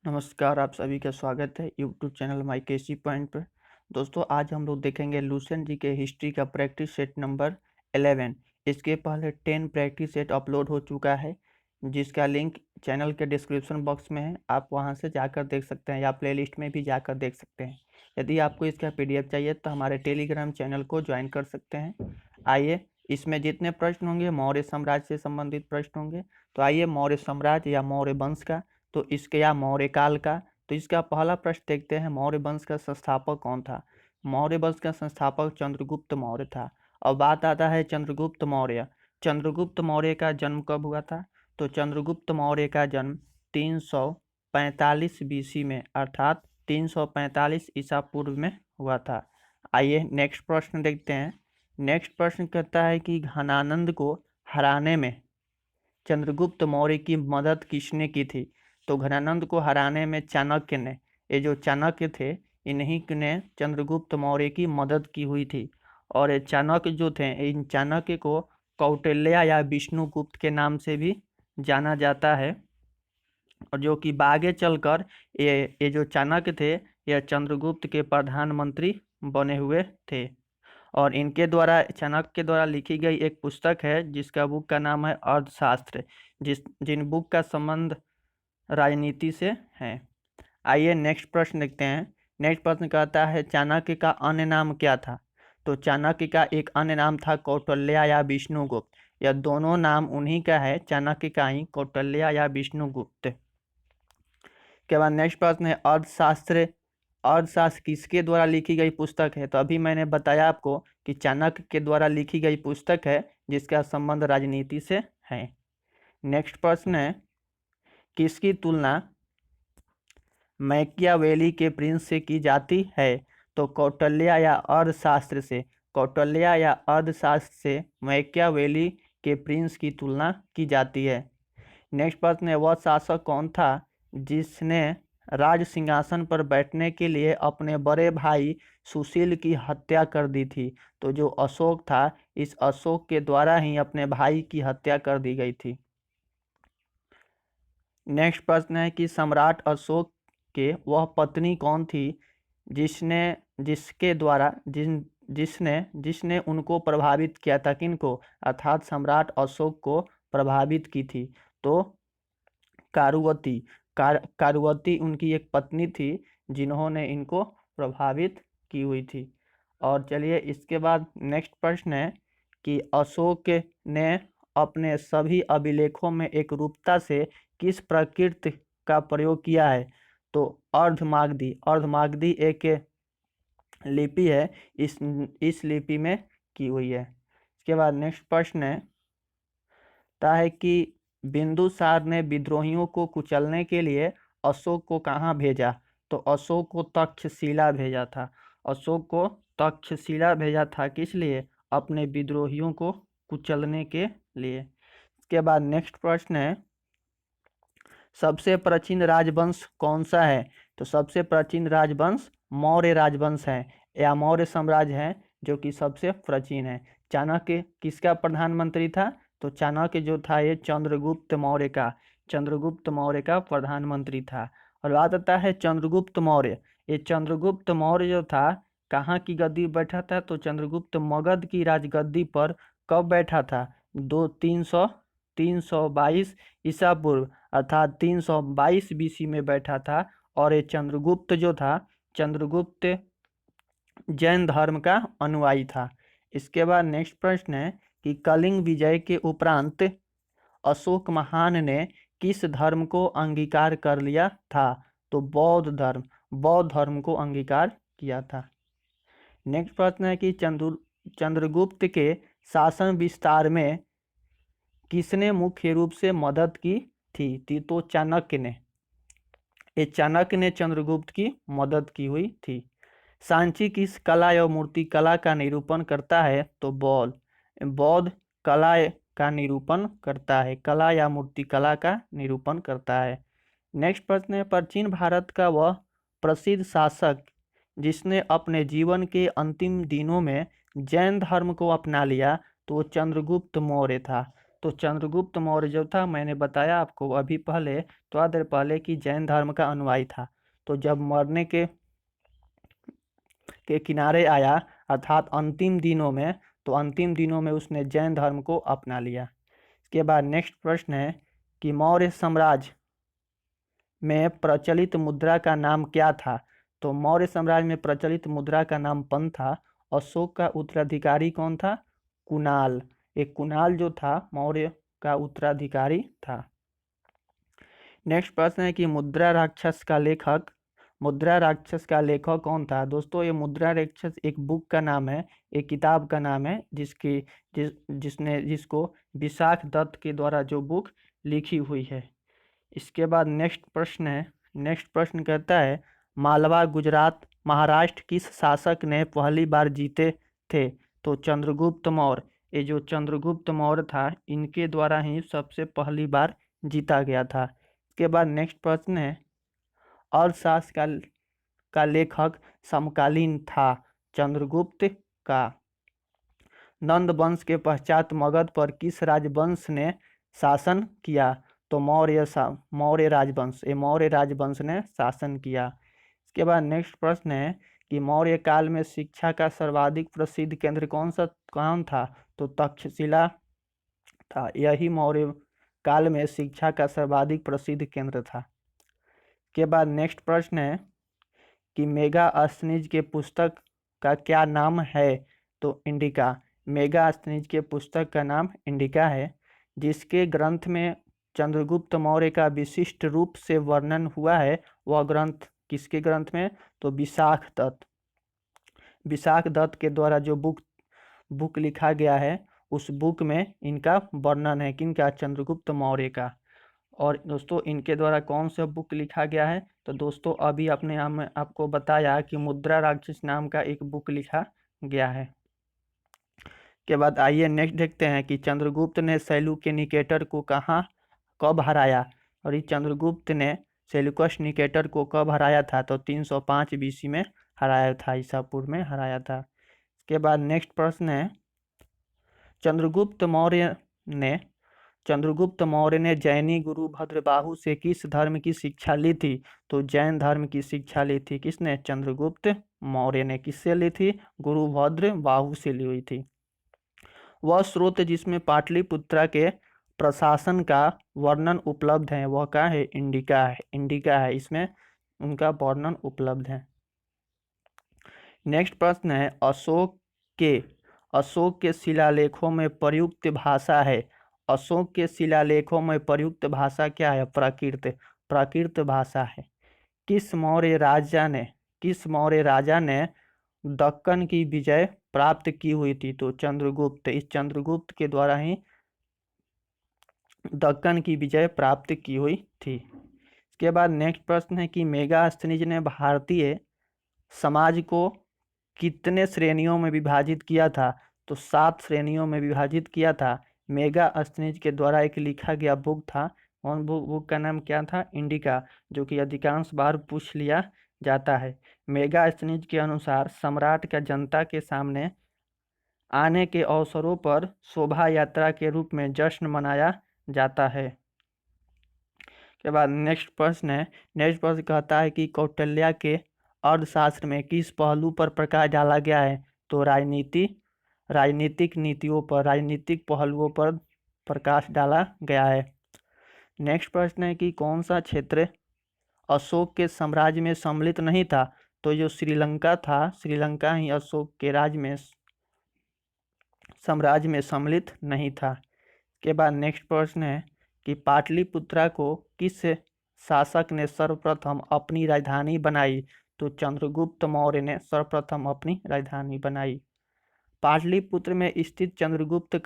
नमस्कार, आप सभी का स्वागत है YouTube channel my KC point पर। दोस्तों, आज हम लोग देखेंगे लुसेंट जी के हिस्ट्री का प्रैक्टिस सेट नंबर 11। इसके पहले 10 प्रैक्टिस सेट अपलोड हो चुका है, जिसका लिंक चैनल के डिस्क्रिप्शन बॉक्स में है। आप वहां से जाकर देख सकते हैं या प्लेलिस्ट में भी जाकर देख सकते हैं। यदि आपको इसका PDF चाहिए तो हमारे टेलीग्राम चैनल को ज्वाइन कर सकते हैं। आइए, इसमें जितने प्रश्न होंगे मौर्य साम्राज्य से संबंधित प्रश्न होंगे। तो आइए, मौर्य साम्राज्य या मौर्य वंश का तो इसके या मौर्य काल का। तो इसका पहला प्रश्न देखते हैं, मौर्य वंश का संस्थापक कौन था। मौर्य वंश का संस्थापक चंद्रगुप्त मौर्य था। और बात आता है चंद्रगुप्त मौर्य। चंद्रगुप्त मौर्य का जन्म कब हुआ था? तो चंद्रगुप्त मौर्य का जन्म 345 BC में, अर्थात 345 ईसा पूर्व में हुआ था। आइए नेक्स्ट प्रश्न देखते हैं। नेक्स्ट प्रश्न कहता है कि घनानंद को हराने में चंद्रगुप्त मौर्य की मदद किसने की थी? तो घनानंद को हराने में चाणक्य ने, ये जो चाणक्य थे, इन्हीं ने चंद्रगुप्त मौर्य की मदद की हुई थी। और ये चाणक्य जो थे, इन चाणक्य को कौटिल्य या विष्णुगुप्त के नाम से भी जाना जाता है। और जो कि आगे चलकर ये जो चाणक्य थे, यह चंद्रगुप्त के प्रधानमंत्री बने हुए थे। और इनके द्वारा, चाणक्य के द्वारा लिखी गई एक पुस्तक है जिसका बुक का नाम है अर्थशास्त्र, जिन बुक का संबंध राजनीति से है। आइए नेक्स्ट प्रश्न देखते हैं। नेक्स्ट प्रश्न कहता है, चाणक्य का अन्य नाम क्या था? तो चाणक्य का एक अन्य नाम था कौटिल्य या विष्णुगुप्त। यह दोनों नाम उन्हीं का है, चाणक्य का ही, कौटिल्य या विष्णुगुप्त। के बाद नेक्स्ट प्रश्न है, अर्थशास्त्र। अर्थशास्त्र किसके द्वारा लिखी गई पुस्तक है? तो अभी मैंने बताया आपको कि चाणक्य के द्वारा लिखी गई पुस्तक है जिसका संबंध राजनीति से है। नेक्स्ट प्रश्न है, किसकी तुलना मैकियावेली के प्रिंस से की जाती है? तो कौटिल्य या अर्थशास्त्र से। कौटिल्य या अर्थशास्त्र से मैकियावेली के प्रिंस की तुलना की जाती है। नेक्स्ट प्रश्न है, वह शासक कौन था जिसने राज सिंहासन पर बैठने के लिए अपने बड़े भाई सुशील की हत्या कर दी थी? तो जो अशोक था, इस अशोक के द्वारा ही अपने भाई की हत्या कर दी गई थी। नेक्स्ट प्रश्न है कि सम्राट अशोक के वह पत्नी कौन थी जिसने जिसके द्वारा जिन जिसने जिसने उनको प्रभावित किया था? किनको? अर्थात सम्राट अशोक को प्रभावित की थी। तो कारुवती। कारुवती उनकी एक पत्नी थी जिन्होंने इनको प्रभावित की हुई थी। और चलिए, इसके बाद नेक्स्ट प्रश्न है कि अशोक ने अपने सभी अभिलेखों में एकरूपता से किस प्रकृति का प्रयोग किया है? तो अर्धमागधी। अर्धमागधी एक लिपि है, इस लिपि में की हुई है। इसके बाद नेक्स्ट प्रश्न है कि बिंदुसार ने विद्रोहियों को कुचलने के लिए अशोक को कहाँ भेजा? तो अशोक को तक्षशिला भेजा था। अशोक को तक्षशिला भेजा था किस लिए? अपने विद्रोहियों को कुचलने के लिए। इसके बाद नेक्स्ट प्रश्न है, सबसे प्राचीन राजवंश कौन सा है? तो सबसे प्राचीन राजवंश मौर्य राजवंश है, या मौर्य साम्राज्य है, जो कि सबसे प्राचीन है। चाणक्य किसका प्रधानमंत्री था? तो चाणक्य जो था, ये चंद्रगुप्त मौर्य का प्रधानमंत्री था। और बात आता है चंद्रगुप्त मौर्य। ये चंद्रगुप्त मौर्य जो था, कहाँ की गद्दी बैठा था? तो चंद्रगुप्त मगध की राजगद्दी पर कब बैठा था? 322 ईसा पूर्व, अर्थात 322 BC में बैठा था। और ये चंद्रगुप्त जो था, चंद्रगुप्त जैन धर्म का अनुयायी था। इसके बाद नेक्स्ट प्रश्न है कि कलिंग विजय के उपरांत अशोक महान ने किस धर्म को अंगीकार कर लिया था? तो बौद्ध धर्म को अंगीकार किया था। नेक्स्ट प्रश्न है कि चंद्रगुप्त के शासन विस्तार में किसने मुख्य रूप से मदद की थी? तो चाणक्य ने। ये चाणक्य ने चंद्रगुप्त की मदद की हुई थी। सांची किस कला या मूर्ति कला का निरूपण करता है? तो बौद्ध कला का निरूपण करता है, कला या मूर्ति कला का निरूपण करता है। नेक्स्ट प्रश्न है, प्राचीन भारत का वह प्रसिद्ध शासक जिसने अपने जीवन के अंतिम दिनों में जैन धर्म को अपना लिया? तो चंद्रगुप्त मौर्य था। तो चंद्रगुप्त मौर्य जो था, मैंने बताया आपको अभी पहले, थोड़ा देर पहले, कि जैन धर्म का अनुयायी था। तो जब मरने के किनारे आया, अर्थात अंतिम दिनों में, तो अंतिम दिनों में उसने जैन धर्म को अपना लिया। इसके बाद नेक्स्ट प्रश्न है कि मौर्य साम्राज्य में प्रचलित मुद्रा का नाम क्या था। तो मौर्य साम्राज्य में प्रचलित मुद्रा का नाम पन था। अशोक का उत्तराधिकारी कौन था? कुणाल। एक कुणाल जो था मौर्य का उत्तराधिकारी था। नेक्स्ट प्रश्न है कि मुद्रा राक्षस का लेखक कौन था। दोस्तों, ये मुद्रा राक्षस एक बुक का नाम है, एक किताब का नाम है, जिसको विशाख दत्त के द्वारा जो बुक लिखी हुई है। इसके बाद नेक्स्ट प्रश्न कहता है, मालवा, गुजरात, महाराष्ट्र किस शासक ने पहली बार जीते थे। तो चंद्रगुप्त मौर्य। ये जो चंद्रगुप्त मौर्य था, इनके द्वारा ही सबसे पहली बार जीता गया था। इसके बाद नेक्स्ट प्रश्न है, अर्थशास्त्र का लेखक समकालीन था चंद्रगुप्त का। नंद वंश के पश्चात मगध पर किस राजवंश ने शासन किया। तो मौर्य राजवंश ने शासन किया। इसके बाद नेक्स्ट प्रश्न है कि मौर्य काल में शिक्षा का सर्वाधिक प्रसिद्ध केंद्र कौन था। तो तक्षशिला था। यही मौर्य काल में शिक्षा का सर्वाधिक प्रसिद्ध केंद्र था। के बाद नेक्स्ट प्रश्न है कि मेगास्थनीज के पुस्तक का क्या नाम है। तो इंडिका। मेगास्थनीज के पुस्तक का नाम इंडिका है, जिसके ग्रंथ में चंद्रगुप्त मौर्य का विशिष्ट रूप से वर्णन हुआ है। वह ग्रंथ किसके ग्रंथ में? तो विशाख दत्त के द्वारा जो बुक लिखा गया है, उस बुक में इनका वर्णन है। किनका? चंद्रगुप्त मौर्य का। और दोस्तों, इनके द्वारा कौन सा बुक लिखा गया है। तो दोस्तों, अभी अपने आपको बताया कि मुद्रा राक्षस नाम का एक बुक लिखा गया है। के बाद आइए नेक्स्ट देखते हैं कि चंद्रगुप्त ने सेल्यूकेनिकेटर को कब हराया। और ये चंद्रगुप्त ने सेल्यूकस निकेटर को कब हराया था। तो 305 बीसी में हराया था, ईसापुर में हराया था। इसके बाद नेक्स्ट प्रश्न है, चंद्रगुप्त मौर्य ने जैनी गुरु भद्रबाहु से किस धर्म की शिक्षा ली थी। तो जैन धर्म की शिक्षा ली थी। किसने? चंद्रगुप्त मौर्य ने। किससे ली थी? गुरु भद्रबाहु से ली हुई थी। वह स्रोत जिसमें पाटलिपुत्रा के प्रशासन का वर्णन उपलब्ध है, वह क्या है? इंडिका है। इसमें उनका वर्णन उपलब्ध है। नेक्स्ट प्रश्न है, अशोक के शिलालेखों में प्रयुक्त भाषा है। अशोक के शिलालेखों में प्रयुक्त भाषा क्या है? प्राकृत भाषा है। किस मौर्य राजा ने दक्कन की विजय प्राप्त की हुई थी। तो चंद्रगुप्त। इस चंद्रगुप्त के द्वारा ही दक्कन की विजय प्राप्त की हुई थी। इसके बाद नेक्स्ट प्रश्न है कि मेगास्थनीज ने भारतीय समाज को कितने श्रेणियों में विभाजित किया था। तो 7 श्रेणियों में विभाजित किया था। मेगास्थनीज के द्वारा एक लिखा गया बुक था। उन बुक का नाम क्या था? इंडिका, जो कि अधिकांश बार पूछ लिया जाता है। मेगास्थनीज के अनुसार सम्राट का जनता के सामने आने के अवसरों पर शोभा यात्रा के रूप में जश्न मनाया जाता है। के बाद नेक्स्ट प्रश्न कहता है कि कौटिल्य के अर्थशास्त्र में किस पहलू पर प्रकाश डाला गया है। तो राजनीतिक पहलुओं पर प्रकाश डाला गया है। नेक्स्ट प्रश्न है कि कौन सा क्षेत्र अशोक के साम्राज्य में सम्मिलित नहीं था। तो जो श्रीलंका था, श्रीलंका ही अशोक के साम्राज्य में सम्मिलित नहीं था। के बाद नेक्स्ट प्रश्न है कि पाटलिपुत्रा को किस शासक ने सर्वप्रथम अपनी राजधानी बनाई। तो चंद्रगुप्त मौर्य ने सर्वप्रथम अपनी राजधानी बनाई। पाटलिपुत्र में स्थित चंद्रगुप्त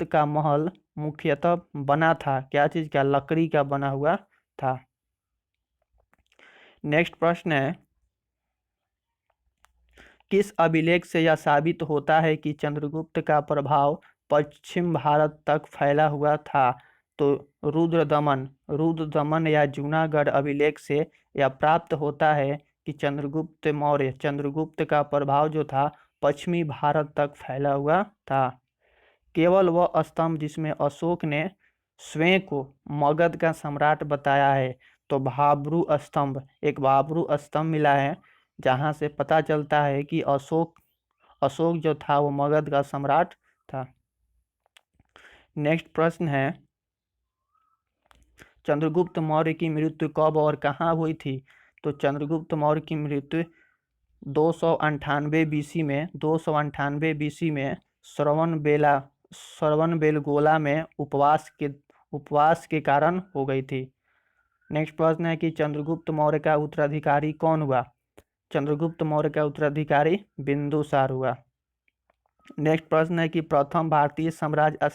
का महल मुख्यतः बना था क्या चीज का? लकड़ी का बना हुआ था। नेक्स्ट प्रश्न है, किस अभिलेख से यह साबित होता है कि चंद्रगुप्त का प्रभाव पश्चिम भारत तक फैला हुआ था। तो रुद्रदमन या जूनागढ़ अभिलेख से यह प्राप्त होता है कि चंद्रगुप्त का प्रभाव जो था पश्चिमी भारत तक फैला हुआ था। केवल वह स्तंभ जिसमें अशोक ने स्वयं को मगध का सम्राट बताया है। तो भाब्रू स्तंभ, एक भाब्रू स्तंभ मिला है जहां से पता चलता है कि अशोक जो था वो मगध का सम्राट था। नेक्स्ट प्रश्न है, चंद्रगुप्त मौर्य की मृत्यु कब और कहाँ हुई थी? तो चंद्रगुप्त मौर्य की मृत्यु 298 बीसी में श्रवण बेलगोला में उपवास के कारण हो गई थी। नेक्स्ट प्रश्न है कि चंद्रगुप्त मौर्य का उत्तराधिकारी कौन हुआ? चंद्रगुप्त मौर्य का उत्तराधिकारी बिंदुसार हुआ। नेक्स्ट प्रश्न है कि प्रथम भारतीय साम्राज्य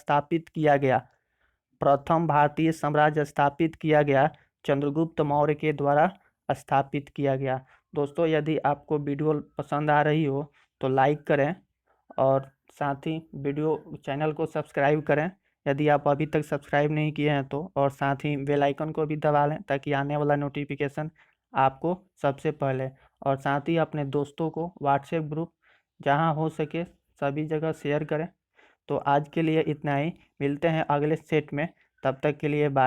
स्थापित किया गया चंद्रगुप्त मौर्य के द्वारा स्थापित किया गया। दोस्तों, यदि आपको वीडियो पसंद आ रही हो तो लाइक करें और साथ ही चैनल को सब्सक्राइब करें यदि आप अभी तक सब्सक्राइब नहीं किए हैं तो, और साथ ही बेल आइकन को भी दबा लें ताकि आने वाला नोटिफिकेशन आपको सबसे पहले, और साथ ही अपने दोस्तों को व्हाट्सएप ग्रुप जहां हो सके सभी जगह शेयर करें। तो आज के लिए इतना ही, मिलते हैं अगले सेट में, तब तक के लिए बाय।